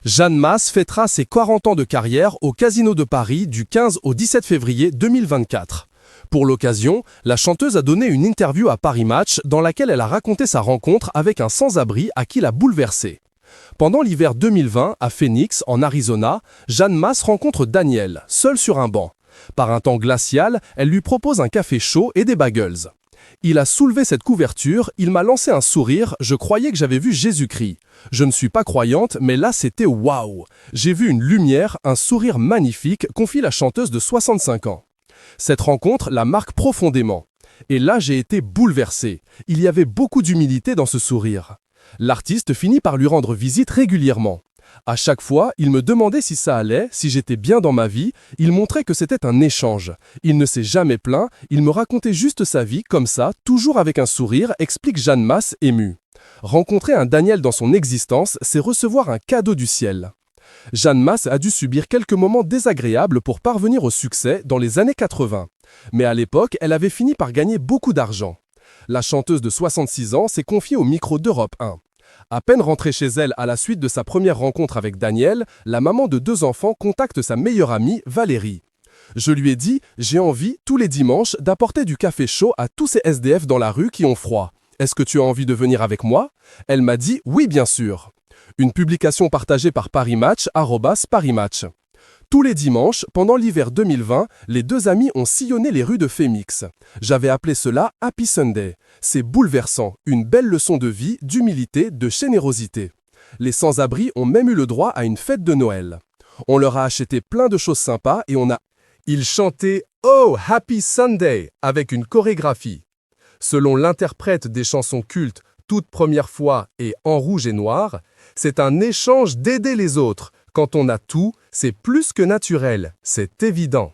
Jeanne Mas fêtera ses 40 ans de carrière au Casino de Paris du 15 au 17 février 2024. Pour l'occasion, la chanteuse a donné une interview à Paris Match dans laquelle elle a raconté sa rencontre avec un sans-abri à qui l'a bouleversée. Pendant l'hiver 2020, à Phoenix, en Arizona, Jeanne Mas rencontre Daniel, seul sur un banc. Par un temps glacial, elle lui propose un café chaud et des bagels. Il a soulevé cette couverture, il m'a lancé un sourire, je croyais que j'avais vu Jésus-Christ. Je ne suis pas croyante, mais là c'était waouh. J'ai vu une lumière, un sourire magnifique, confie la chanteuse de 65 ans. Cette rencontre la marque profondément. Et là j'ai été bouleversé. Il y avait beaucoup d'humilité dans ce sourire. L'artiste finit par lui rendre visite régulièrement. À chaque fois, il me demandait si ça allait, si j'étais bien dans ma vie, il montrait que c'était un échange. Il ne s'est jamais plaint, il me racontait juste sa vie, comme ça, toujours avec un sourire, explique Jeanne Mas émue. Rencontrer un Daniel dans son existence, c'est recevoir un cadeau du ciel. Jeanne Mas a dû subir quelques moments désagréables pour parvenir au succès dans les années 80. Mais à l'époque, elle avait fini par gagner beaucoup d'argent. La chanteuse de 66 ans s'est confiée au micro d'Europe 1. À peine rentrée chez elle à la suite de sa première rencontre avec Daniel, la maman de 2 enfants contacte sa meilleure amie, Valérie. Je lui ai dit « J'ai envie, tous les dimanches, d'apporter du café chaud à tous ces SDF dans la rue qui ont froid. Est-ce que tu as envie de venir avec moi ?» Elle m'a dit « Oui, bien sûr ». Une publication partagée par Paris Match, @Paris Match. Tous les dimanches, pendant l'hiver 2020, les 2 amis ont sillonné les rues de Phoenix. J'avais appelé cela Happy Sunday. C'est bouleversant, une belle leçon de vie, d'humilité, de générosité. Les sans-abri ont même eu le droit à une fête de Noël. On leur a acheté plein de choses sympas et Ils chantaient « Oh, Happy Sunday » avec une chorégraphie. Selon l'interprète des chansons cultes Toute première fois et En rouge et noir, c'est un échange d'aider les autres. Quand on a tout, c'est plus que naturel, c'est évident.